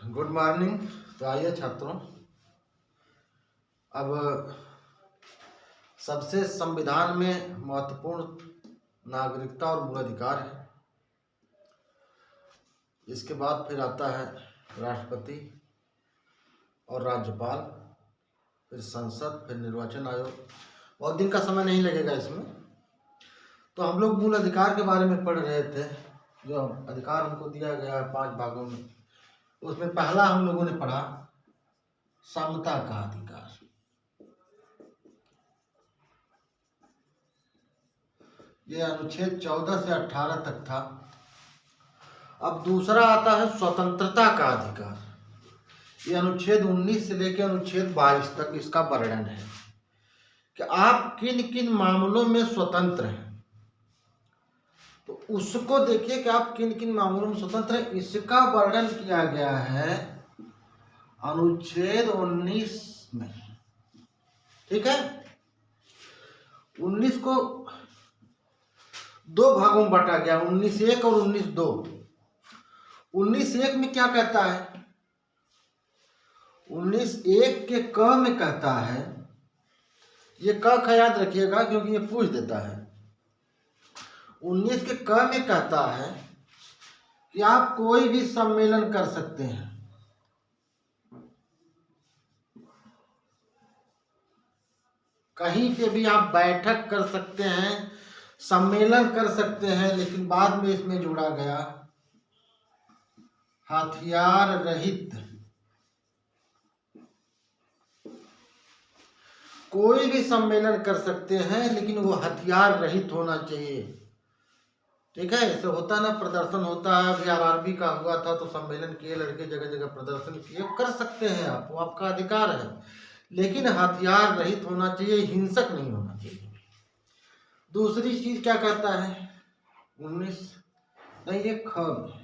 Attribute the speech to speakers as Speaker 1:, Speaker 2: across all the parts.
Speaker 1: Good morning. तो आइए छात्रों, अब सबसे संविधान में महत्वपूर्ण नागरिकता और मूल अधिकार है। इसके बाद फिर आता है राष्ट्रपति और राज्यपाल, फिर संसद, फिर निर्वाचन आयोग। बहुत दिन का समय नहीं लगेगा इसमें। तो हम लोग मूल अधिकार के बारे में पढ़ रहे थे। जो अधिकार हमको दिया गया है 5 भागों में, उसमें पहला हम लोगों ने पढ़ा समता का अधिकार। ये अनुच्छेद 14 से 18 तक था। अब दूसरा आता है स्वतंत्रता का अधिकार। ये अनुच्छेद 19 से लेकर अनुच्छेद 22 तक इसका वर्णन है कि आप किन किन मामलों में स्वतंत्र हैं। तो उसको देखिए कि आप किन किन मामलों में स्वतंत्र हैं, इसका वर्णन किया गया है अनुच्छेद 19 में। ठीक है, 19 को 2 भागों में बांटा गया, 19(1) और 19(2). 19(1) में क्या कहता है? 19(1) के क में कहता है, ये क का याद रखिएगा क्योंकि ये पूछ देता है। 19 के क में कहता है कि आप कोई भी सम्मेलन कर सकते हैं। कहीं पे भी आप बैठक कर सकते हैं, सम्मेलन कर सकते हैं, लेकिन बाद में इसमें जोड़ा गया हथियार रहित। कोई भी सम्मेलन कर सकते हैं लेकिन वो हथियार रहित होना चाहिए। ठीक है, ऐसे होता ना, प्रदर्शन होता है। अभी आरआरबी का हुआ था तो सम्मेलन किए, लड़के जगह जगह प्रदर्शन किए, कर सकते हैं आप, वो आपका अधिकार है, लेकिन हथियार रहित होना चाहिए, हिंसक नहीं होना चाहिए। दूसरी चीज क्या कहता है 19 नहीं, ये ख में,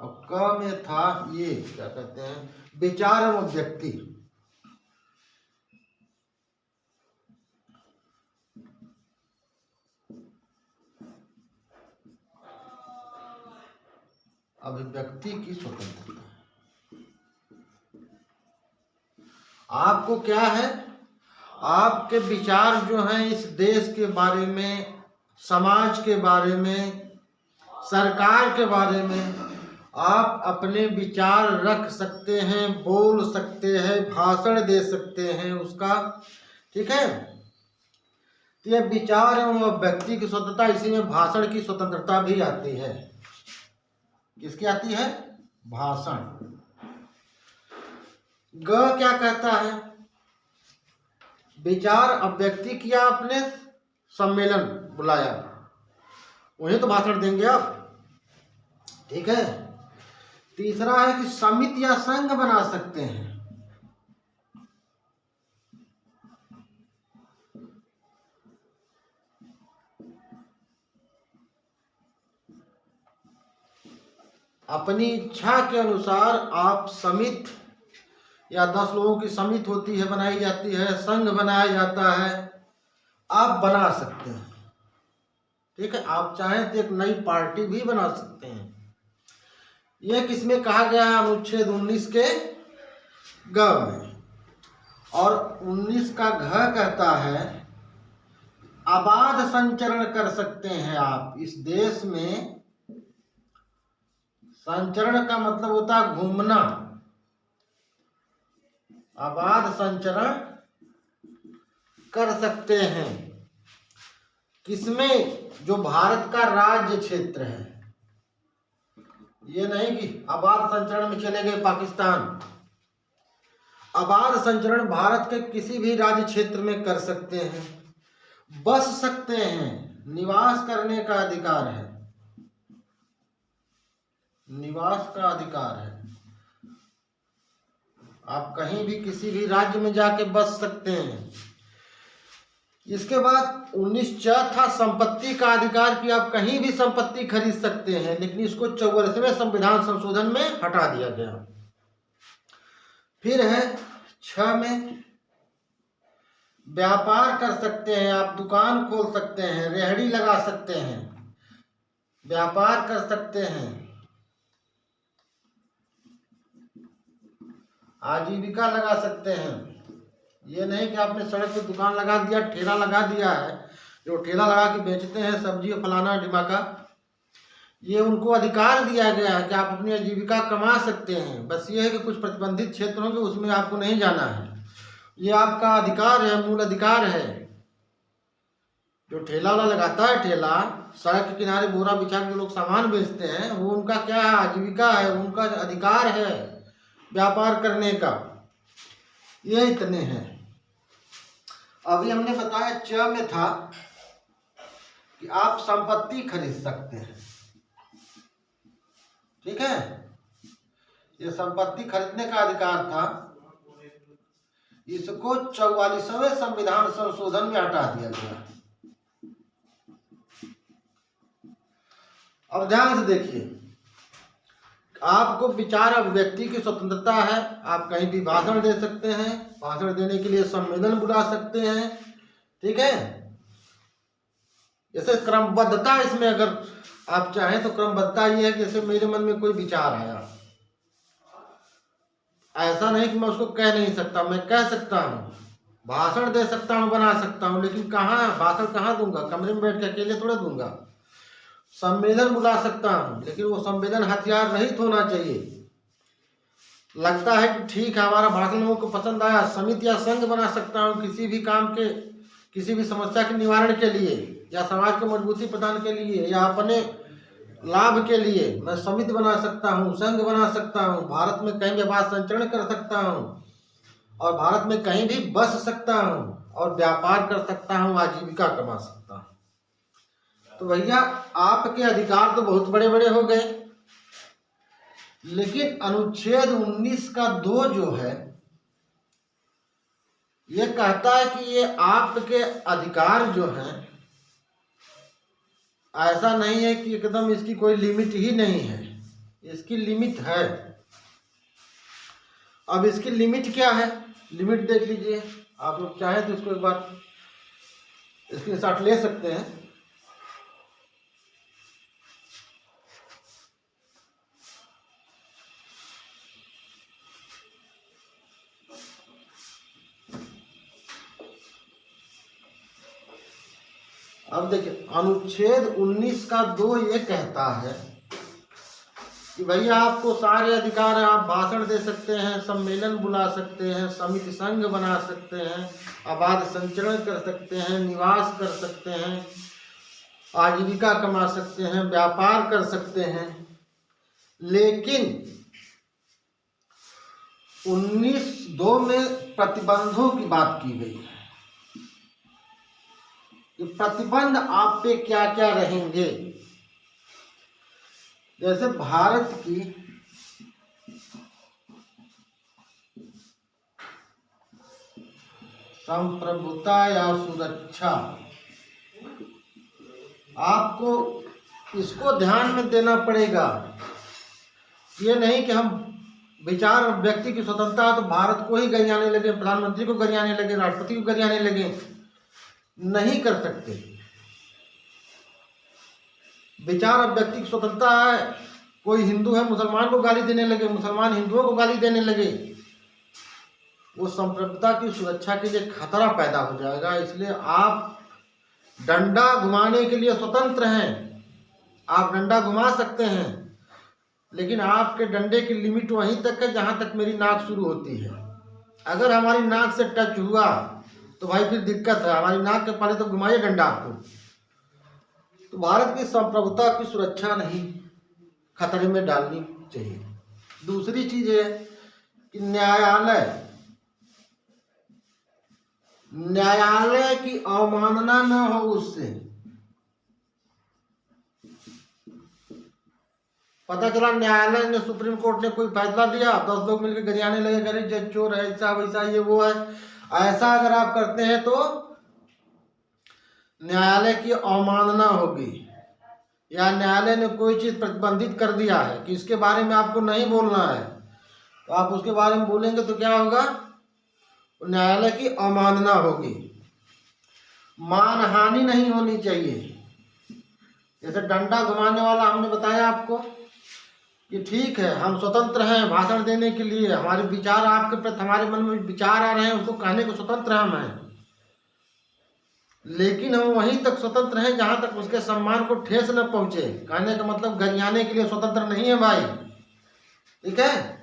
Speaker 1: अब क में था ये क्या कहते हैं विचार एवं व्यक्ति। अभिव्यक्ति की स्वतंत्रता। आपको क्या है, आपके विचार जो हैं इस देश के बारे में, समाज के बारे में, सरकार के बारे में आप अपने विचार रख सकते हैं, बोल सकते हैं, भाषण दे सकते हैं उसका। ठीक है, तो यह विचार एवं व्यक्ति की स्वतंत्रता, इसी में भाषण की स्वतंत्रता भी आती है। किसकी आती है? भाषण। ग क्या कहता है? विचार अभिव्यक्ति किया आपने, सम्मेलन बुलाया, वही तो भाषण देंगे आप। ठीक है, तीसरा है कि समिति या संघ बना सकते हैं। अपनी इच्छा के अनुसार आप समिति या 10 लोगों की समिति होती है, बनाई जाती है, संघ बनाया जाता है, आप बना सकते हैं। ठीक है, आप चाहें तो एक नई पार्टी भी बना सकते हैं। यह किसमें कहा गया है? अनुच्छेद 19 के ग में। और 19 का घ कहता है अबाध संचरण कर सकते हैं आप इस देश में। संचरण का मतलब होता है घूमना। अबाध संचरण कर सकते हैं किसमें? जो भारत का राज्य क्षेत्र है। ये नहीं कि अबाध संचरण में चले गए पाकिस्तान। अबाध संचरण भारत के किसी भी राज्य क्षेत्र में कर सकते हैं, बस सकते हैं, निवास करने का अधिकार है, निवास का अधिकार है। आप कहीं भी किसी भी राज्य में जाके बस सकते हैं। इसके बाद 19 था संपत्ति का अधिकार कि आप कहीं भी संपत्ति खरीद सकते हैं, लेकिन इसको 44वें संविधान संशोधन में हटा दिया गया। फिर है 6 में व्यापार कर सकते हैं, आप दुकान खोल सकते हैं, रेहड़ी लगा सकते हैं, व्यापार कर सकते हैं। आजीविका लगा सकते हैं। ये नहीं कि आपने सड़क पे दुकान लगा दिया, ठेला लगा दिया है, जो ठेला लगा के बेचते हैं सब्जी और फलाना ढिमाका, ये उनको अधिकार दिया गया है कि आप अपनी आजीविका कमा सकते हैं। बस ये है कि कुछ प्रतिबंधित क्षेत्र होंगे, उसमें आपको नहीं जाना है। ये आपका अधिकार है, मूल अधिकार है। जो ठेला वाला लगाता है, ठेला सड़क के किनारे बोरा बिछा के लोग सामान बेचते हैं, वो उनका क्या है, आजीविका है, उनका अधिकार है व्यापार करने का। ये इतने हैं। अभी हमने बताया च में था कि आप संपत्ति खरीद सकते हैं। ठीक है, ये संपत्ति खरीदने का अधिकार था। इसको 44वें संविधान संशोधन में हटा दिया गया। अब ध्यान से देखिए, आपको विचार अभिव्यक्ति की स्वतंत्रता है। आप कहीं भी भाषण दे सकते हैं, भाषण देने के लिए सम्मेलन बुला सकते हैं। ठीक है, जैसे क्रमबद्धता इसमें अगर आप चाहें तो क्रमबद्धता ये है कि जैसे मेरे मन में कोई विचार आया, ऐसा नहीं कि मैं उसको कह नहीं सकता, मैं कह सकता हूँ, भाषण दे सकता हूँ, बना सकता हूँ, लेकिन कहाँ भाषण कहाँ दूंगा, कमरे में बैठ के अकेले थोड़े दूंगा। सम्मेलन बुला सकता हूँ, लेकिन वो सम्मेलन हथियार रहित होना चाहिए। लगता है कि ठीक है, हमारा भाषण लोगों को पसंद आया, समिति या संघ बना सकता हूँ किसी भी काम के, किसी भी समस्या के निवारण के लिए, या समाज को मजबूती प्रदान के लिए, या अपने लाभ के लिए मैं समिति बना सकता हूँ, संघ बना सकता हूँ, भारत में कहीं भी आवास संचरण कर सकता हूँ, और भारत में कहीं भी बस सकता हूँ, और व्यापार कर सकता हूँ, आजीविका कमा सकता हूँ। तो भैया आपके अधिकार तो बहुत बड़े बड़े हो गए, लेकिन अनुच्छेद 19 का 2 जो है, ये कहता है कि ये आपके अधिकार जो हैं, ऐसा नहीं है कि एकदम इसकी कोई लिमिट ही नहीं है, इसकी लिमिट है। अब इसकी लिमिट क्या है, लिमिट देख लीजिए। आप लोग चाहें तो इसको एक बार स्क्रीनशॉट ले सकते हैं। अब देखिए, अनुच्छेद 19 का 2 ये कहता है कि भैया आपको सारे अधिकार हैं। आप भाषण दे सकते हैं, सम्मेलन बुला सकते हैं, समिति संघ बना सकते हैं, आबाद संचरण कर सकते हैं, निवास कर सकते हैं, आजीविका कमा सकते हैं, व्यापार कर सकते हैं। लेकिन 19(2) में प्रतिबंधों की बात की गई है। प्रतिबंध आप पे क्या क्या रहेंगे। जैसे भारत की संप्रभुता या सुरक्षा, आपको इसको ध्यान में देना पड़ेगा। ये नहीं कि हम विचार और व्यक्ति की स्वतंत्रता है तो भारत को ही गरियाने लगे, प्रधानमंत्री को गरियाने लगे, राष्ट्रपति को गरियाने लगे, नहीं कर सकते। विचार और व्यक्ति की स्वतंत्रता है, कोई हिंदू है मुसलमान को गाली देने लगे, मुसलमान हिंदुओं को गाली देने लगे, वो संप्रभुता की सुरक्षा के लिए खतरा पैदा हो जाएगा। इसलिए आप डंडा घुमाने के लिए स्वतंत्र हैं, आप डंडा घुमा सकते हैं, लेकिन आपके डंडे की लिमिट वहीं तक है जहां तक मेरी नाक शुरू होती है। अगर हमारी नाक से टच हुआ तो भाई फिर दिक्कत है, हमारी नाक के पहले तो घुमाइए डंडा आपको। तो भारत की संप्रभुता की सुरक्षा नहीं खतरे में डालनी चाहिए। दूसरी चीज है कि न्यायालय की अवमानना न हो उससे। पता चला न्यायालय ने, सुप्रीम कोर्ट ने कोई फैसला दिया, 10 लोग मिलकर गरियाने लगे, गरीब जज चोर है, ऐसा वैसा ये वो है। ऐसा अगर आप करते हैं तो न्यायालय की अवमानना होगी, या न्यायालय ने कोई चीज प्रतिबंधित कर दिया है कि इसके बारे में आपको नहीं बोलना है, तो आप उसके बारे में बोलेंगे तो क्या होगा, न्यायालय की अवमानना होगी। मानहानि नहीं होनी चाहिए। जैसे डंडा घुमाने वाला हमने बताया आपको, कि ठीक है हम स्वतंत्र हैं भाषण देने के लिए, हमारे विचार आपके प्रति, हमारे मन में विचार आ रहे हैं उसको कहने को स्वतंत्र हम हैं, लेकिन हम वहीं तक स्वतंत्र हैं जहां तक उसके सम्मान को ठेस न पहुंचे। कहने का मतलब गरियाने के लिए स्वतंत्र नहीं है भाई, ठीक है,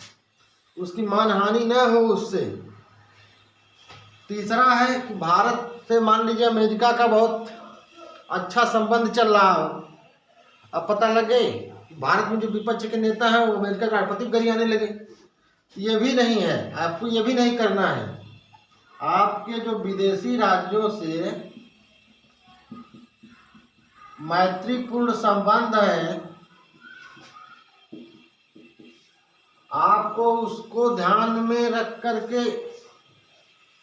Speaker 1: उसकी मानहानि न हो उससे। तीसरा है कि भारत से मान लीजिए अमेरिका का बहुत अच्छा संबंध चल रहा हो, अब पता लगे भारत में जो विपक्ष के नेता हैं वो अमेरिका का राष्ट्रपति गरियाने लगे, ये भी नहीं है। आपको ये भी नहीं करना है। आपके जो विदेशी राज्यों से मैत्रीपूर्ण संबंध है, आपको उसको ध्यान में रख करके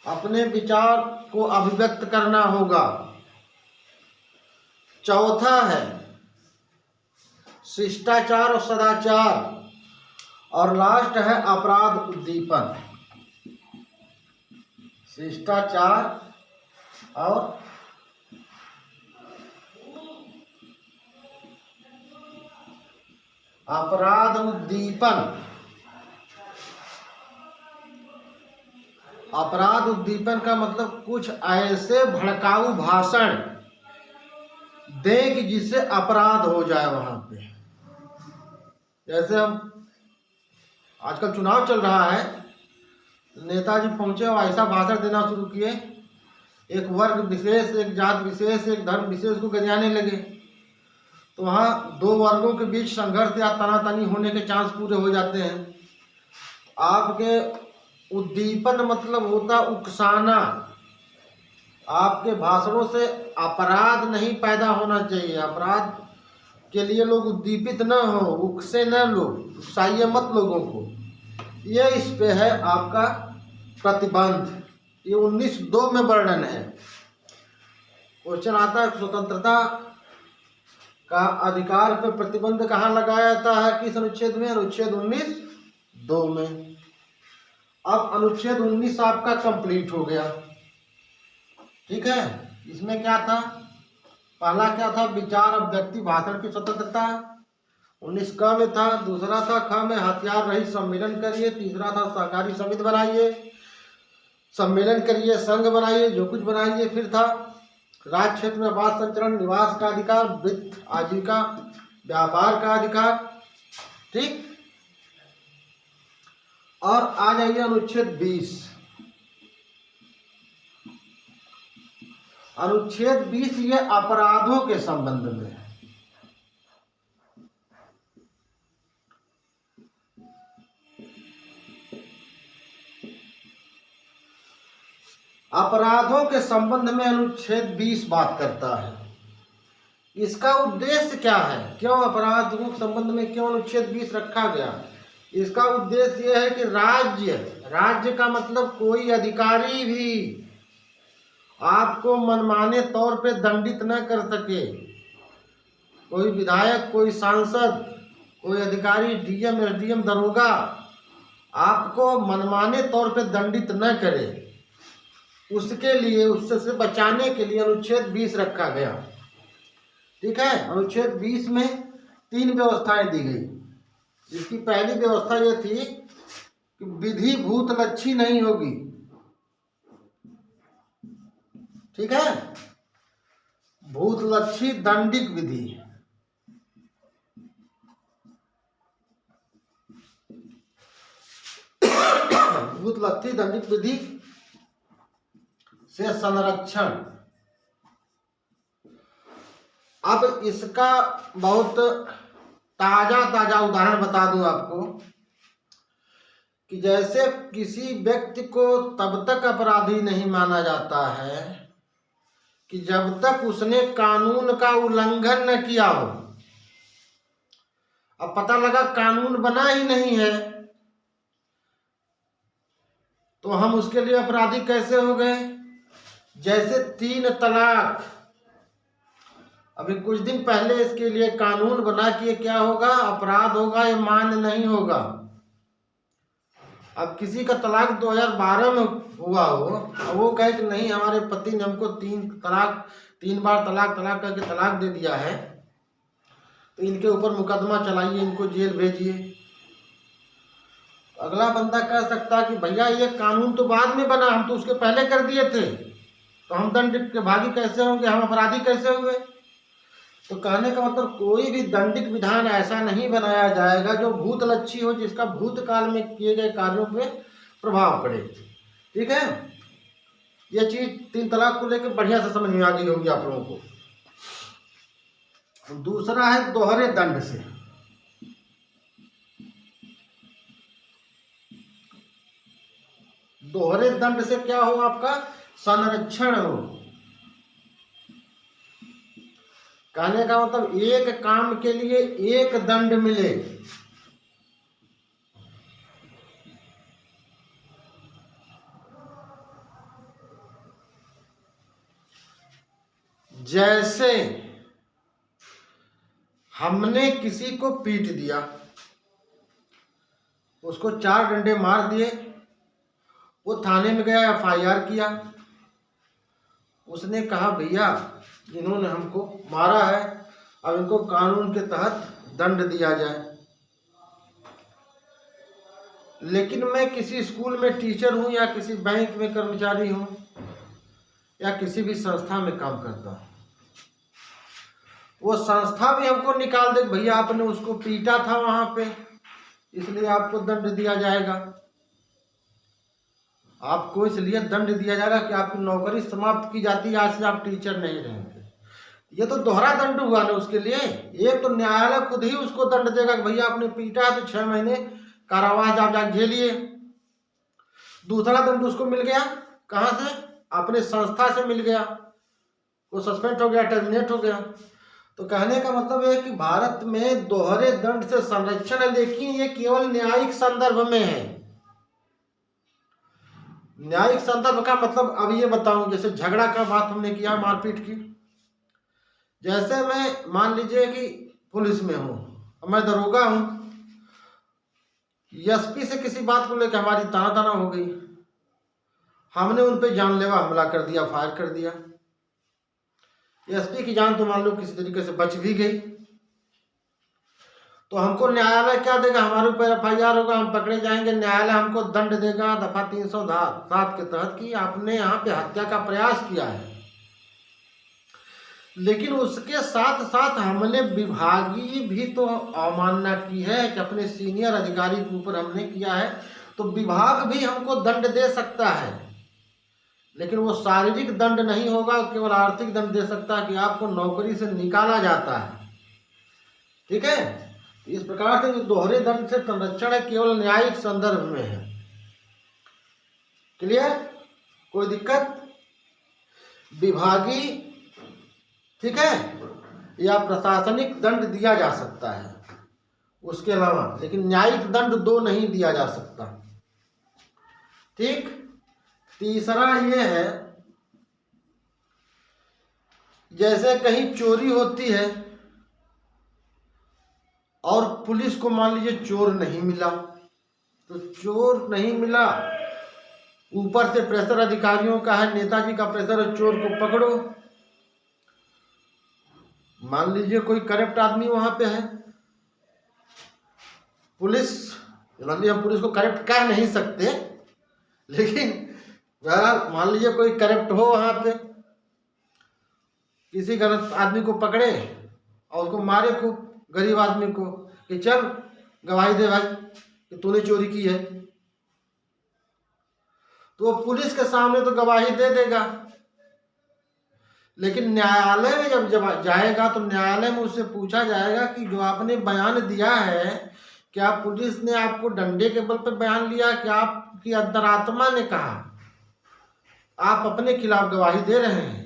Speaker 1: अपने विचार को अभिव्यक्त करना होगा। चौथा है शिष्टाचार और सदाचार, और लास्ट है अपराध उद्दीपन। शिष्टाचार और अपराध उद्दीपन। अपराध उद्दीपन का मतलब कुछ ऐसे भड़काऊ भाषण दें कि जिससे अपराध हो जाए वहां पे। जैसे हम आजकल चुनाव चल रहा है, नेताजी पहुंचे और ऐसा भाषण देना शुरू किए, एक वर्ग विशेष, एक जात विशेष, एक धर्म विशेष को गरियाने लगे, तो वहाँ दो वर्गों के बीच संघर्ष या तनातनी होने के चांस पूरे हो जाते हैं। आपके उद्दीपन मतलब होता उकसाना। आपके भाषणों से अपराध नहीं पैदा होना चाहिए, अपराध के लिए लोग उद्दीपित न हो, उकसे न लोग, उकसाइए मत लोगों को। ये इस पे है आपका प्रतिबंध, ये 19(2) में वर्णन है। क्वेश्चन आता है स्वतंत्रता का अधिकार पर प्रतिबंध कहाँ लगाया जाता है, किस अनुच्छेद में? अनुच्छेद 19(2) में। अब अनुच्छेद 19 आपका कंप्लीट हो गया, ठीक है। इसमें क्या था? पहला क्या था? विचार अभिव्यक्ति भाषण की स्वतंत्रता, 19 क में था। दूसरा था ख में हथियार रहित सम्मेलन करिए। तीसरा था सहकारी समिति बनाइए, सम्मेलन करिए, संघ बनाइए, जो कुछ बनाइए। फिर था राज्य क्षेत्र में आवास, संचरण, निवास का अधिकार, वित्त, आजीविका, व्यापार का अधिकार, ठीक। और आ जाइए अनुच्छेद 20। अनुच्छेद 20 ये अपराधों के संबंध में है। अपराधों के संबंध में अनुच्छेद 20 बात करता है। इसका उद्देश्य क्या है? क्यों अपराधों के संबंध में क्यों अनुच्छेद 20 रखा गया? इसका उद्देश्य यह है कि राज्य का मतलब कोई अधिकारी भी आपको मनमाने तौर पे दंडित न कर सके। कोई विधायक, कोई सांसद, कोई अधिकारी, डीएम, एसडीएम, दरोगा आपको मनमाने तौर पे दंडित न करे, उसके लिए, उससे बचाने के लिए अनुच्छेद 20 रखा गया, ठीक है। अनुच्छेद 20 में 3 व्यवस्थाएं दी गई। इसकी पहली व्यवस्था यह थी कि विधि भूतलक्षी नहीं होगी, ठीक है। भूतलक्षी दंडिक विधि, भूतलक्षी दंडिक विधि से संरक्षण। अब इसका बहुत ताजा उदाहरण बता दूं आपको कि जैसे किसी व्यक्ति को तब तक अपराधी नहीं माना जाता है कि जब तक उसने कानून का उल्लंघन न किया हो। अब पता लगा कानून बना ही नहीं है, तो हम उसके लिए अपराधी कैसे हो गए? जैसे 3 तलाक, अभी कुछ दिन पहले इसके लिए कानून बना कि क्या होगा, अपराध होगा, ये मान्य नहीं होगा। अब किसी का तलाक 2012 में हुआ हो और वो कहे कि नहीं हमारे पति ने हमको 3 बार तलाक करके तलाक दे दिया है, तो इनके ऊपर मुकदमा चलाइए, इनको जेल भेजिए। अगला बंदा कह सकता है कि भैया ये कानून तो बाद में बना, हम तो उसके पहले कर दिए थे, तो हम दंड के भागी कैसे होंगे, हम अपराधी कैसे हुए। तो कहने का मतलब कोई भी दंडिक विधान ऐसा नहीं बनाया जाएगा जो भूतलक्षी हो, जिसका भूतकाल में किए गए कार्यों पे प्रभाव पड़े। ठीक है, ये चीज 3 तलाक को लेकर बढ़िया से समझ में आ गई होगी आप लोगों को। दूसरा है दोहरे दंड से। दोहरे दंड से क्या हो, आपका संरक्षण हो। कहने का मतलब एक काम के लिए एक दंड मिले। जैसे हमने किसी को पीट दिया, उसको 4 डंडे मार दिए, वो थाने में गया, FIR किया, उसने कहा भैया इन्होंने हमको मारा है, अब इनको कानून के तहत दंड दिया जाए। लेकिन मैं किसी स्कूल में टीचर हूं, या किसी बैंक में कर्मचारी हूं, या किसी भी संस्था में काम करता हूं, वो संस्था भी हमको निकाल दे, भैया आपने उसको पीटा था वहां पे, इसलिए आपको दंड दिया जाएगा। आपको इसलिए दंड दिया जाएगा कि आपकी नौकरी समाप्त की जाती है, आज से आप टीचर नहीं रहेंगे। ये तो दोहरा दंड हुआ ना उसके लिए। एक तो न्यायालय खुद ही उसको दंड देगा कि भैया आपने पीटा है तो 6 महीने कारावास आप जा झेलिए। दूसरा दंड उसको मिल गया, कहां से, अपने संस्था से मिल गया, वो सस्पेंड हो गया, टर्मिनेट हो गया। तो कहने का मतलब है कि भारत में दोहरे दंड से संरक्षण है, लेकिन ये केवल न्यायिक संदर्भ में है। न्यायिक संदर्भ का मतलब अब ये बताऊं, जैसे झगड़ा का बात हमने किया, मारपीट की। जैसे मैं मान लीजिए कि पुलिस में हूं, मैं दरोगा हूं, SP से किसी बात को लेकर हमारी ताना हो गई, हमने उन पे जानलेवा हमला कर दिया, फायर कर दिया। SP की जान तो मान लो किसी तरीके से बच भी गई, तो हमको न्यायालय क्या देगा, हमारे ऊपर FIR होगा, हम पकड़े जाएंगे, न्यायालय हमको दंड देगा दफा 307 के तहत कि आपने यहाँ पे हत्या का प्रयास किया है। लेकिन उसके साथ साथ हमने विभागीय भी तो अवमानना की है कि अपने सीनियर अधिकारी के ऊपर हमने किया है, तो विभाग भी हमको दंड दे सकता है, लेकिन वो शारीरिक दंड नहीं होगा, केवल आर्थिक दंड दे सकता है कि आपको नौकरी से निकाला जाता है। ठीक है, इस प्रकार से जो दोहरे दंड से संरक्षण है केवल न्यायिक संदर्भ में है। क्लियर, कोई दिक्कत। विभागीय, ठीक है, या प्रशासनिक दंड दिया जा सकता है उसके अलावा, लेकिन न्यायिक दंड 2 नहीं दिया जा सकता। ठीक। तीसरा ये है, जैसे कहीं चोरी होती है और पुलिस को मान लीजिए चोर नहीं मिला, तो चोर नहीं मिला, ऊपर से प्रेशर अधिकारियों का है, नेताजी का प्रेशर है, चोर को पकड़ो। मान लीजिए कोई करप्ट आदमी वहां पे है, पुलिस, मान लीजिए हम पुलिस को करप्ट कह नहीं सकते, लेकिन मान लीजिए कोई करप्ट हो वहां पे, किसी गलत आदमी को पकड़े और उसको मारे खूब, गरीब आदमी को, कि चल गवाही दे भाई कि तूने चोरी की है, तो वो पुलिस के सामने तो गवाही दे देगा, लेकिन न्यायालय में जब जाएगा तो न्यायालय में उससे पूछा जाएगा कि जो आपने बयान दिया है, क्या पुलिस ने आपको डंडे के बल पर बयान लिया कि आपकी अंतरात्मा ने कहा, आप अपने खिलाफ गवाही दे रहे हैं?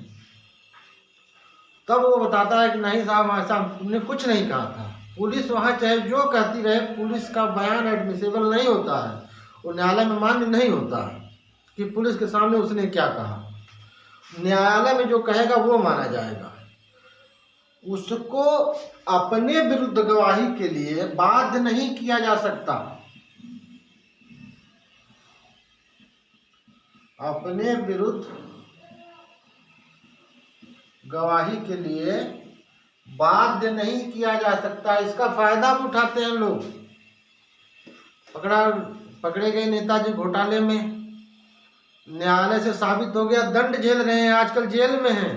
Speaker 1: तब वो बताता है कि नहीं साहब, ऐसा हमने कुछ नहीं कहा था। पुलिस वहां चाहे जो कहती रहे, पुलिस का बयान एडमिसेबल नहीं होता है, वो न्यायालय में मान्य नहीं होता कि पुलिस के सामने उसने क्या कहा। न्यायालय में जो कहेगा वो माना जाएगा। उसको अपने विरुद्ध गवाही के लिए बाध्य नहीं किया जा सकता, अपने विरुद्ध गवाही के लिए बाध्य नहीं किया जा सकता। इसका फायदा भी उठाते हैं लोग। पकड़े गए नेताजी घोटाले में, न्यायालय से साबित हो गया, दंड झेल रहे हैं, आजकल जेल में हैं,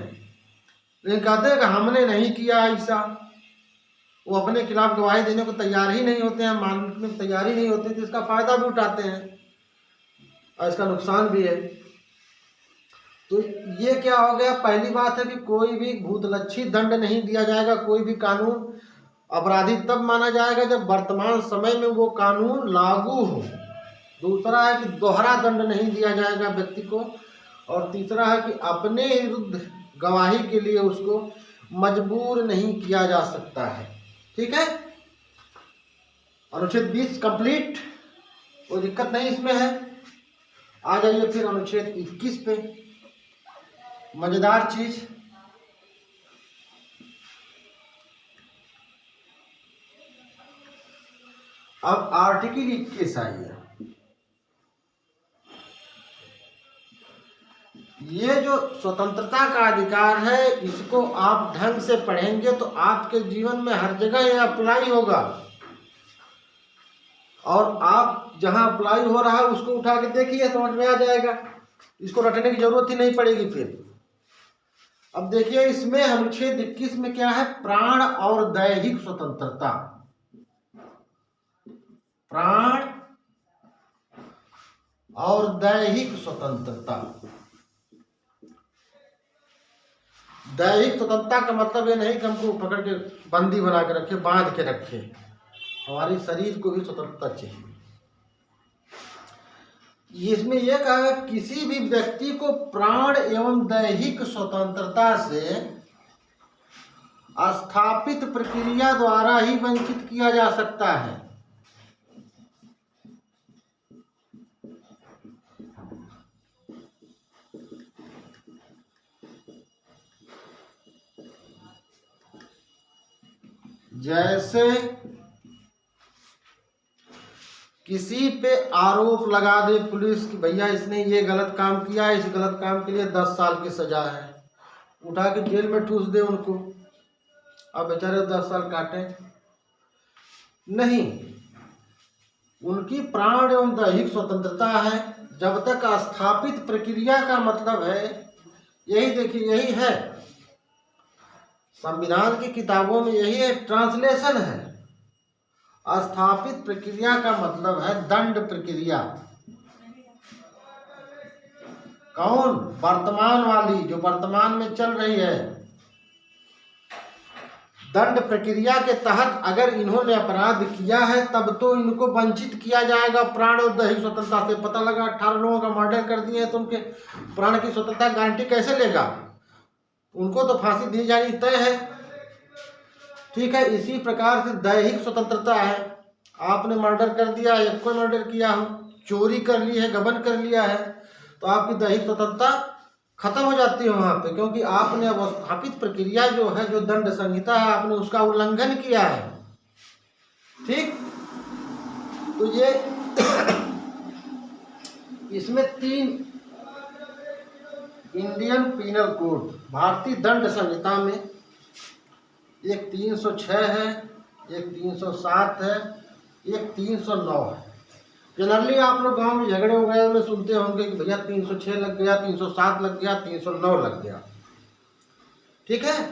Speaker 1: लेकिन कहते हैं कि हमने नहीं किया ऐसा। वो अपने खिलाफ गवाही देने को तैयार ही नहीं होते हैं, मानने को तैयार ही नहीं होते, तो इसका फायदा भी उठाते हैं और इसका नुकसान भी है। तो ये क्या हो गया, पहली बात है कि कोई भी भूतलक्षी दंड नहीं दिया जाएगा। कोई भी कानून अपराधी तब माना जाएगा जब वर्तमान समय में वो कानून लागू हो। दूसरा है कि दोहरा दंड नहीं दिया जाएगा व्यक्ति को। और तीसरा है कि अपने विरुद्ध गवाही के लिए उसको मजबूर नहीं किया जा सकता है। ठीक है, अनुच्छेद 20 कंप्लीट, कोई दिक्कत नहीं इसमें है। आ जाइए फिर अनुच्छेद 21 पे। मजेदार चीज, अब आर्टिकल 21 आइए। ये जो स्वतंत्रता का अधिकार है, इसको आप ढंग से पढ़ेंगे तो आपके जीवन में हर जगह ये अप्लाई होगा। और आप जहां अप्लाई हो रहा है उसको उठा के देखिए, समझ में आ जाएगा, इसको रटने की जरूरत ही नहीं पड़ेगी फिर। अब देखिए इसमें अनुच्छेद 21 में क्या है, प्राण और दैहिक स्वतंत्रता। प्राण और दैहिक स्वतंत्रता। दैहिक स्वतंत्रता का मतलब ये नहीं कि हमको पकड़ के बंदी बना के रखे, बांध के रखे। हमारे शरीर को भी स्वतंत्रता चाहिए। इसमें यह कहा है किसी भी व्यक्ति को प्राण एवं दैहिक स्वतंत्रता से स्थापित प्रक्रिया द्वारा ही वंचित किया जा सकता है। जैसे किसी पे आरोप लगा दे पुलिस कि भैया इसने ये गलत काम किया है, इस गलत काम के लिए 10 साल की सजा है, उठा के जेल में ठूस दे उनको, अब बेचारे 10 साल काटे नहीं। उनकी प्राण एवं दैहिक स्वतंत्रता है जब तक स्थापित प्रक्रिया का मतलब है, यही देखिए, यही है संविधान की किताबों में, यही है ट्रांसलेशन है। स्थापित प्रक्रिया का मतलब है दंड प्रक्रिया। कौन? वर्तमान वाली, जो वर्तमान में चल रही है। दंड प्रक्रिया के तहत अगर इन्होंने अपराध किया है तब तो इनको वंचित किया जाएगा प्राण और दैहिक स्वतंत्रता से। पता लगा 18 लोगों का मर्डर कर दिए तो उनके प्राण की स्वतंत्रता गारंटी कैसे लेगा? उनको तो फांसी दी जानी तय है। ठीक है, इसी प्रकार से दैहिक स्वतंत्रता है। आपने मर्डर कर दिया है, कोई मर्डर किया हो, चोरी कर ली है, गबन कर लिया है, तो आपकी दैहिक स्वतंत्रता खत्म हो जाती है वहां पे, क्योंकि आपने अब स्थापित प्रक्रिया जो है, जो दंड संहिता है, आपने उसका उल्लंघन किया है। ठीक, तो ये इसमें 3 इंडियन पीनल कोड, भारतीय दंड संहिता में, एक 306 है, एक 307 है, एक 309 है। जनरली आप लोग गांव में झगड़े वगैरह में सुनते होंगे कि भैया 306 लग गया, 307 लग गया, 309 लग गया। ठीक है,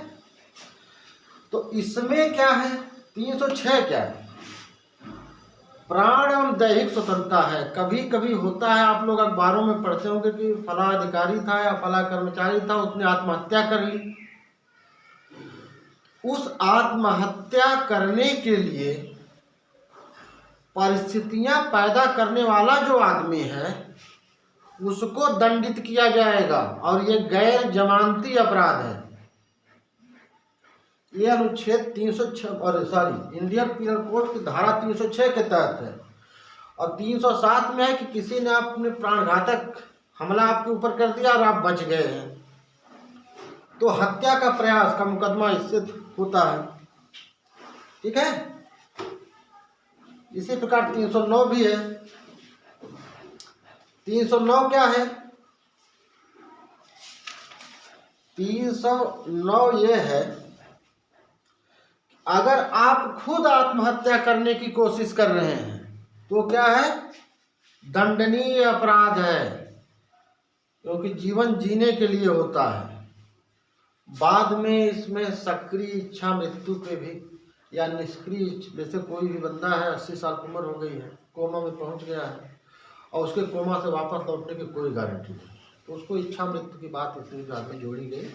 Speaker 1: तो इसमें क्या है, 306 क्या है, प्राण एवं दैहिक स्वतंत्रता है। कभी कभी होता है, आप लोग अखबारों में पढ़ते होंगे कि फला अधिकारी था या फला कर्मचारी था, उसने आत्महत्या कर ली। उस आत्महत्या करने के लिए परिस्थितियां पैदा करने वाला जो आदमी है उसको दंडित किया जाएगा, और ये गैर जमानती अपराध है। ये अनुच्छेद 306 इंडियन पीनल कोड की धारा 306 के तहत है। और 307 में है कि किसी ने अपने प्राणघातक हमला आपके ऊपर कर दिया और आप बच गए हैं, तो हत्या का प्रयास का मुकदमा इससे होता है। ठीक है, इसी प्रकार 309 भी है। 309 क्या है, 309 ये है अगर आप खुद आत्महत्या करने की कोशिश कर रहे हैं तो क्या है, दंडनीय अपराध है, क्योंकि जीवन जीने के लिए होता है। बाद में इसमें सक्रिय इच्छा मृत्यु पे भी या निष्क्रिय, जैसे कोई भी बंदा है 80 साल की उम्र हो गई है, कोमा में पहुंच गया है और उसके कोमा से वापस लौटने की कोई गारंटी नहीं, तो उसको इच्छा मृत्यु की बात इसलिए बाद में जोड़ी गई।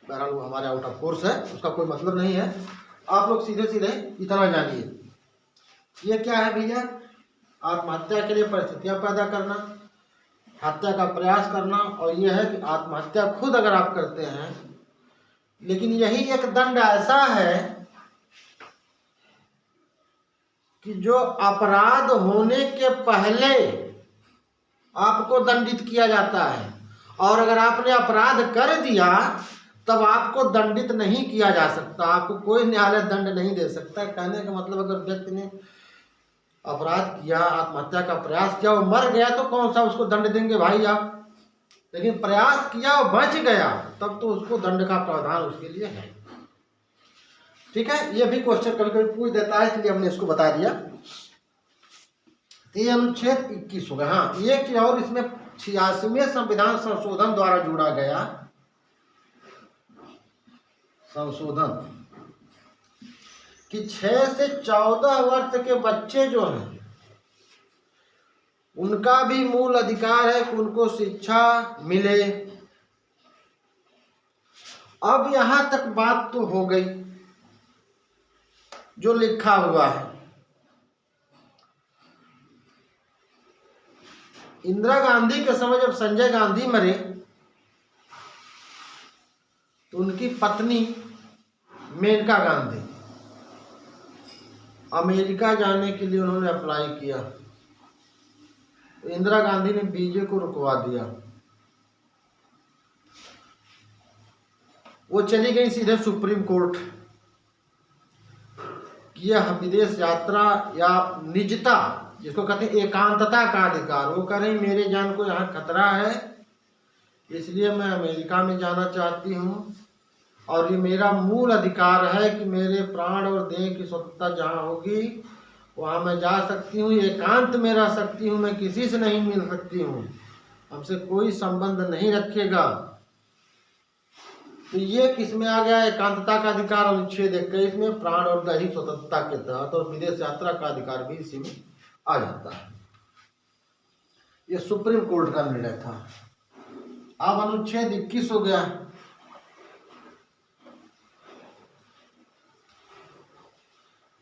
Speaker 1: बहरहाल वो हमारे आउट ऑफ कोर्स है, उसका कोई मतलब नहीं है। आप लोग सीधे सीधे इतना जानिए, ये क्या है भैया, आत्महत्या के लिए परिस्थितियां पैदा करना, हत्या का प्रयास करना, और यह है कि आत्महत्या खुद अगर आप करते हैं, लेकिन यही एक दंड ऐसा है कि जो अपराध होने के पहले आपको दंडित किया जाता है, और अगर आपने अपराध कर दिया तब आपको दंडित नहीं किया जा सकता, आपको कोई न्यायालय दंड नहीं दे सकता। कहने का मतलब अगर व्यक्ति ने अपराध किया, आत्महत्या का प्रयास किया, वो मर गया तो कौन सा उसको दंड देंगे भाई आप, लेकिन प्रयास किया और बच गया तब तो उसको दंड का प्रावधान उसके लिए है। ठीक है, ये भी क्वेश्चन कभी कभी पूछ देता है, इसलिए हमने इसको बता दिया। ये अनुच्छेद 21 होगा। हाँ, ये और इसमें 86वें संविधान संशोधन द्वारा जोड़ा गया संशोधन कि 6 से 14 वर्ष के बच्चे जो हैं उनका भी मूल अधिकार है कि उनको शिक्षा मिले। अब यहां तक बात तो हो गई जो लिखा हुआ है। इंदिरा गांधी के समय जब संजय गांधी मरे तो उनकी पत्नी मेनका गांधी अमेरिका जाने के लिए उन्होंने अप्लाई किया, तो इंदिरा गांधी ने वीजे को रुकवा दिया। वो चली गई सीधे सुप्रीम कोर्ट कि यह विदेश यात्रा या निजता, जिसको कहते हैं एकांतता का अधिकार, वो कह रही मेरे जान को यहाँ खतरा है इसलिए मैं अमेरिका में जाना चाहती हूँ, और ये मेरा मूल अधिकार है कि मेरे प्राण और देह की स्वतंत्रता जहाँ होगी वहाँ मैं जा सकती हूँ, एकांत में रह सकती हूँ, मैं किसी से नहीं मिल सकती हूँ, हमसे कोई संबंध नहीं रखेगा। तो ये किसमें आ गया, एकांतता का अधिकार अनुच्छेद 21 में, प्राण और दैहिक स्वतंत्रता के तहत, और विदेश यात्रा का अधिकार भी इसी में आ जाता है। ये सुप्रीम कोर्ट का निर्णय था। अब अनुच्छेद 21 हो गया।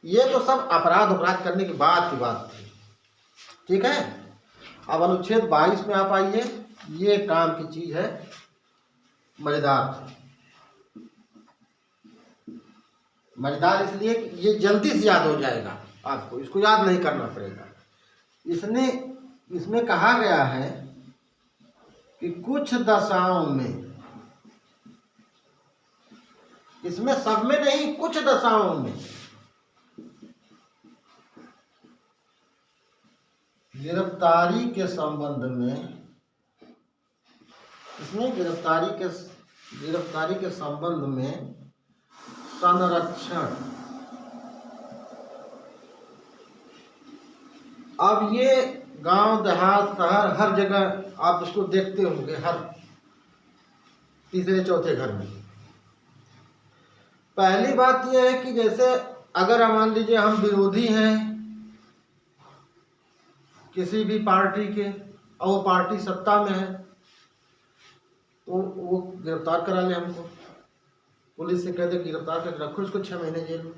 Speaker 1: ये तो सब अपराध करने के बाद की बात थी। ठीक है, अब अनुच्छेद 22 में आप आइए। ये काम की चीज है, मजेदार। मजेदार इसलिए कि ये जल्दी से याद हो जाएगा आपको, इसको याद नहीं करना पड़ेगा। इसमें कहा गया है कि कुछ दशाओं में, इसमें सब में नहीं, कुछ दशाओं में गिरफ्तारी के संबंध में, इसमें गिरफ्तारी के संबंध में संरक्षण। अब ये गांव देहात शहर हर जगह आप इसको देखते होंगे, हर तीसरे चौथे घर में। पहली बात यह है कि जैसे अगर मान लीजिए हम विरोधी हैं किसी भी पार्टी के और वो पार्टी सत्ता में है, तो वो गिरफ्तार करा ले हमको, पुलिस से कह दे गिरफ्तार करके रखो इसको 6 महीने जेल में,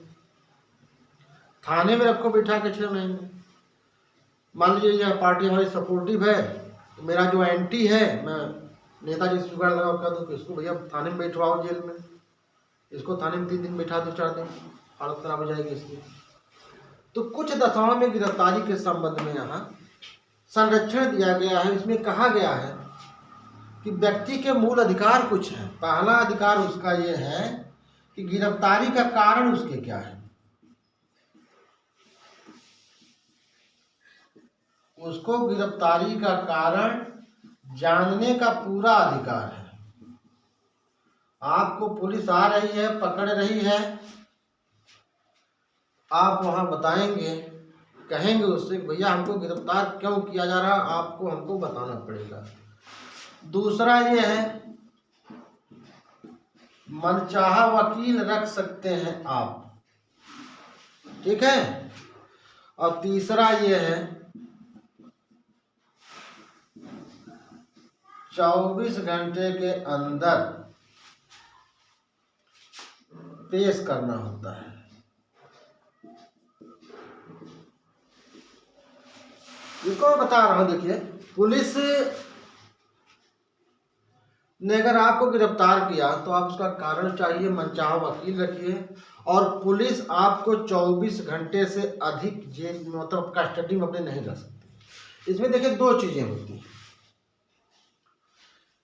Speaker 1: थाने में रखो बिठा के 6 महीने। मान लीजिए यह पार्टी हमारी सपोर्टिव है, तो मेरा जो एंटी है, मैं नेताजी से जुगाड़ लगा कर दूँ कि इसको भैया थाने में बैठवाओ, जेल में, इसको थाने में 3 दिन बैठा दो, 4 दिन, हालत खराब हो जाएगी इसकी। तो कुछ दशाओं में गिरफ्तारी के संबंध में यहाँ संरक्षण दिया गया है। इसमें कहा गया है कि व्यक्ति के मूल अधिकार कुछ हैं। पहला अधिकार उसका ये है कि गिरफ्तारी का कारण उसके क्या है, उसको गिरफ्तारी का कारण जानने का पूरा अधिकार है। आपको पुलिस आ रही है, पकड़ रही है, आप वहाँ बताएंगे, कहेंगे उससे भैया हमको गिरफ्तार क्यों किया जा रहा, आपको हमको बताना पड़ेगा। दूसरा ये है, मनचाहा वकील रख सकते हैं आप, ठीक है। और तीसरा ये है, 24 घंटे के अंदर पेश करना होता है। इसको बता रहा हूं, देखिए पुलिस ने अगर आपको गिरफ्तार किया तो आप उसका कारण चाहिए, मनचाहा वकील रखिए, और पुलिस आपको 24 घंटे से अधिक जेल मतलब कस्टडी में अपने नहीं रख सकती। इसमें देखिए दो चीजें होती हैं,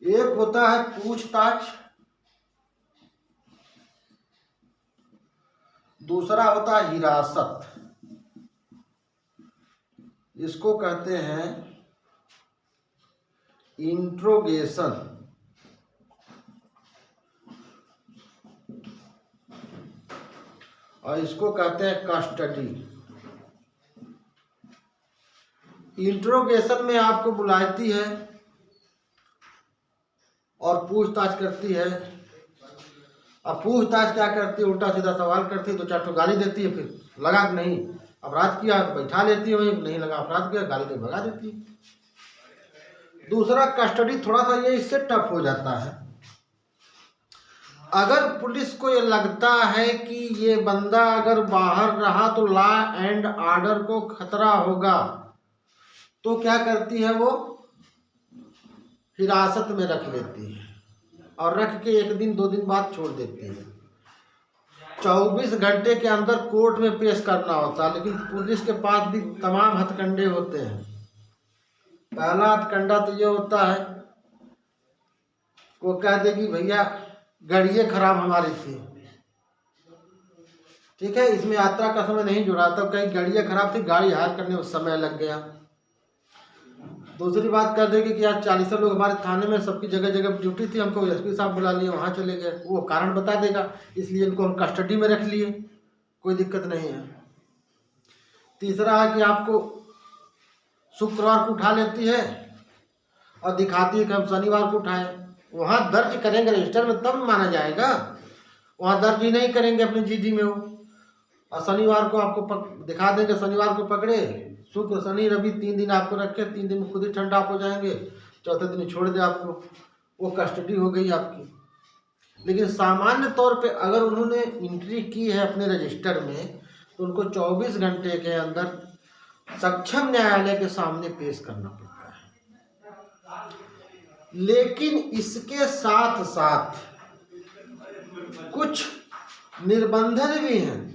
Speaker 1: एक होता है पूछताछ, दूसरा होता है हिरासत। इसको कहते हैं इंट्रोगेशन, और इसको कहते हैं कस्टडी। इंट्रोगेशन में आपको बुलाती है और पूछताछ करती है। अब पूछताछ क्या करती है, उल्टा सीधा सवाल करती है, दो चार ठो गाली देती है, फिर लगा कि नहीं अपराध किया तो बैठा लेती है, वही नहीं लगा अपराध किया गाली दे भगा देती है। दूसरा कस्टडी, थोड़ा सा ये इससे टफ हो जाता है। अगर पुलिस को ये लगता है कि ये बंदा अगर बाहर रहा तो लॉ एंड ऑर्डर को खतरा होगा, तो क्या करती है, वो हिरासत में रख लेती है और रख के 1 दिन 2 दिन बाद छोड़ देती है। 24 घंटे के अंदर कोर्ट में पेश करना होता है, लेकिन पुलिस के पास भी तमाम हथकंडे होते हैं। पहला हथकंडा तो ये होता है, वो कह देगी भैया गाड़ियाँ खराब हमारी थी, ठीक है, इसमें यात्रा का समय नहीं जुड़ा, तो कहीं गाड़ियाँ खराब थी, गाड़ी हायर करने में समय लग गया। दूसरी बात कर देगी कि यार 40 लोग हमारे थाने में, सबकी जगह जगह ड्यूटी थी, हमको एसपी साहब बुला लिए, वहाँ चले गए, वो कारण बता देगा, इसलिए इनको हम कस्टडी में रख लिए, कोई दिक्कत नहीं है। तीसरा है कि आपको शुक्रवार को उठा लेती है और दिखाती है कि हम शनिवार को उठाए, वहाँ दर्ज करेंगे रजिस्टर में तब माना जाएगा, वहाँ दर्ज ही नहीं करेंगे अपने जीडी में वो, और शनिवार को आपको दिखा देंगे, शनिवार को पकड़े, शुक्र शनि रवि 3 दिन आपको रखे, 3 दिन में खुद ही ठंडा हो जाएंगे, चौथे दिन छोड़ दे आपको, वो कस्टडी हो गई आपकी। लेकिन सामान्य तौर पे अगर उन्होंने एंट्री की है अपने रजिस्टर में, तो उनको 24 घंटे के अंदर सक्षम न्यायालय के सामने पेश करना पड़ता है। लेकिन इसके साथ साथ कुछ निर्बंधन भी हैं।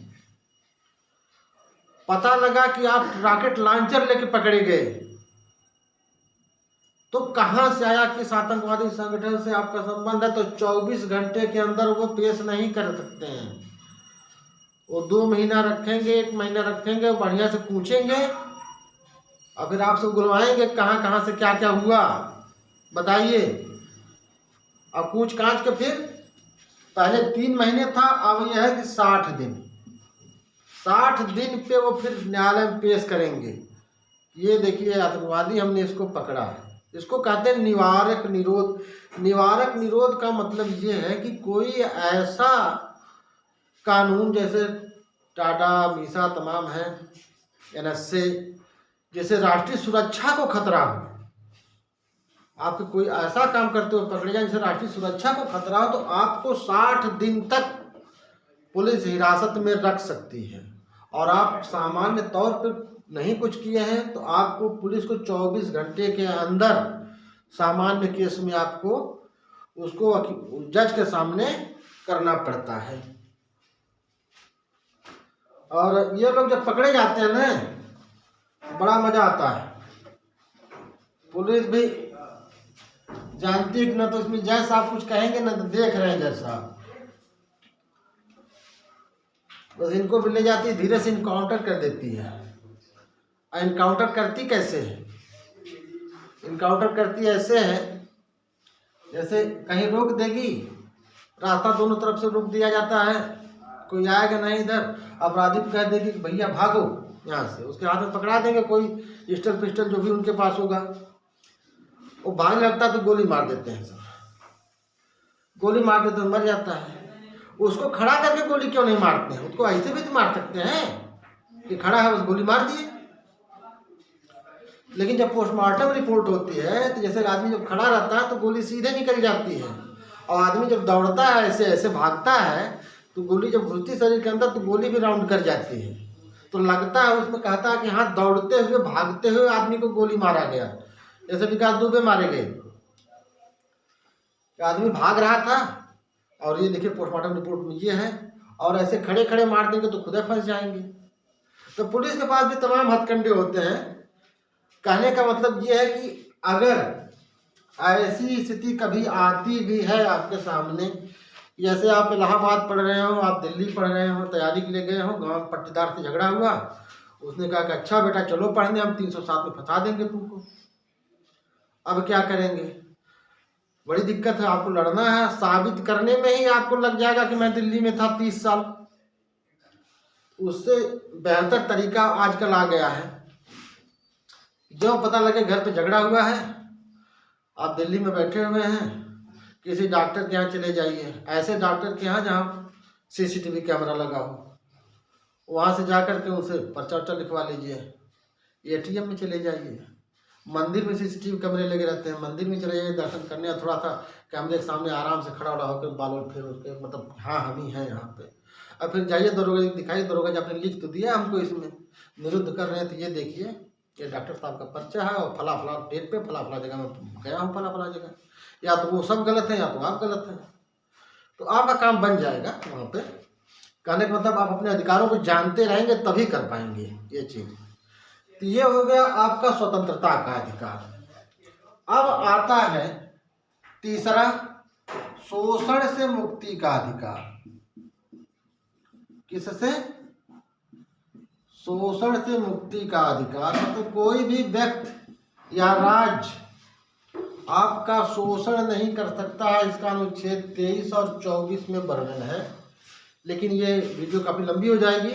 Speaker 1: पता लगा कि आप रॉकेट लॉन्चर लेके पकड़े गए, तो कहां से आया, किस आतंकवादी संगठन से आपका संबंध है, तो 24 घंटे के अंदर वो पेश नहीं कर सकते हैं। वो 2 महीना रखेंगे, 1 महीना रखेंगे, बढ़िया से पूछेंगे और फिर आपसे बुलवाएंगे कहां कहां से क्या क्या हुआ बताइए, और पूछ काछ के फिर पहले 3 महीने था, अब यह है कि 60 दिन, 60 दिन पे वो फिर न्यायालय में पेश करेंगे। ये देखिए आतंकवादी हमने इसको पकड़ा है, इसको कहते हैं निवारक निरोध। निवारक निरोध का मतलब ये है कि कोई ऐसा कानून, जैसे टाटा मीसा तमाम है, NSA, जैसे राष्ट्रीय सुरक्षा को खतरा हो, आपके कोई ऐसा काम करते हुए पकड़े जाए जिससे राष्ट्रीय सुरक्षा को खतरा हो, तो आपको 60 दिन तक पुलिस हिरासत में रख सकती है। और आप सामान्य तौर पर नहीं कुछ किए हैं तो आपको पुलिस को 24 घंटे के अंदर सामान्य केस में आपको उसको जज के सामने करना पड़ता है। और ये लोग जब पकड़े जाते हैं ना, बड़ा मजा आता है। पुलिस भी जानती है कि ना, तो इसमें जैसा आप कुछ कहेंगे ना तो देख रहे हैं जैसा, बस इनको भी ले जाती है, धीरे से इनकाउंटर कर देती है। इनकाउंटर करती कैसे है, इनकाउंटर करती ऐसे है जैसे कहीं रोक देगी, रास्ता दोनों तरफ से रोक दिया जाता है, कोई आएगा नहीं इधर, अपराधी को कह देंगे कि भैया भागो यहाँ से, उसके हाथ में पकड़ा देंगे कोई पिस्टल पिस्टल जो भी उनके पास होगा, वो भागने लगता है तो गोली मार देते हैं सर, गोली मार देते तो मर जाता है। उसको खड़ा करके गोली क्यों नहीं मारते हैं? उसको ऐसे भी तो मार सकते हैं कि खड़ा है बस गोली मार दिए। लेकिन जब पोस्टमार्टम रिपोर्ट होती है तो जैसे आदमी जब खड़ा रहता है तो गोली सीधे निकल जाती है, और आदमी जब दौड़ता है ऐसे ऐसे भागता है तो गोली जब घुसती शरीर के अंदर तो गोली भी राउंड कर जाती है। तो लगता है उसमें कहता है कि हाँ दौड़ते हुए भागते हुए आदमी को गोली मारा गया, जैसे विकास दुबे मारे गए। आदमी भाग रहा था और ये देखिए पोस्टमार्टम रिपोर्ट में ये है, और ऐसे खड़े खड़े मार देंगे तो खुद फंस जाएंगे। तो पुलिस के पास भी तमाम हथकंडे होते हैं। कहने का मतलब ये है कि अगर ऐसी स्थिति कभी आती भी है आपके सामने, जैसे आप इलाहाबाद पढ़ रहे हो, आप दिल्ली पढ़ रहे हो, तैयारी के लिए गए हो, गांव में पट्टीदार से झगड़ा हुआ, उसने कहा कि अच्छा बेटा चलो पढ़ने, हम 307 में फंसा देंगे तुमको। अब क्या करेंगे? बड़ी दिक्कत है, आपको लड़ना है, साबित करने में ही आपको लग जाएगा कि मैं दिल्ली में था 30 साल। उससे बेहतर तरीका आजकल आ गया है, जो पता लगे घर पे झगड़ा हुआ है, आप दिल्ली में बैठे हुए हैं, किसी डॉक्टर के यहाँ चले जाइए, ऐसे डॉक्टर के यहाँ जहाँ सीसीटीवी कैमरा लगा हो, वहाँ से जा कर के उनसे पर्चा वर्चा लिखवा लीजिए। एटीएम में चले जाइए, मंदिर में सीसीटीवी कैमरे लगे रहते हैं, मंदिर में चले जाइए दर्शन करने, या थोड़ा सा कैमरे के सामने आराम से खड़ा उड़ा होकर बाल वाल फेर उसके, मतलब हाँ हम ही हैं यहाँ पे। और फिर जाइए दरोगा जी दिखाइए, दरोगा जी आपने लिख तो दिया हमको, इसमें निरुद्ध कर रहे हैं तो ये देखिए ये डॉक्टर साहब का पर्चा है और फला फला डेट पे फला फला जगह में गया हूँ, फला फला जगह। या तो वो सब गलत है या तो आप गलत हैं, तो आपका काम बन जाएगा वहाँ पे। कहने का मतलब आप अपने अधिकारों को जानते रहेंगे तभी कर पाएंगे ये चीज़। तो ये हो गया आपका स्वतंत्रता का अधिकार। अब आता है तीसरा, शोषण से मुक्ति का अधिकार। किससे? शोषण से मुक्ति का अधिकार। मतलब कोई भी व्यक्ति या राज्य आपका शोषण नहीं कर सकता है, इसका अनुच्छेद 23 और 24 में वर्णन है। लेकिन ये वीडियो काफ़ी लंबी हो जाएगी,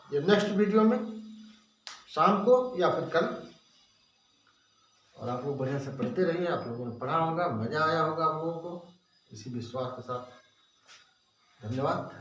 Speaker 1: ये नेक्स्ट वीडियो में शाम को या फिर कल। और आप लोग बढ़िया से पढ़ते रहिए, आप लोगों ने पढ़ा होगा, मज़ा आया होगा आप लोगों को, इसी विश्वास के साथ धन्यवाद।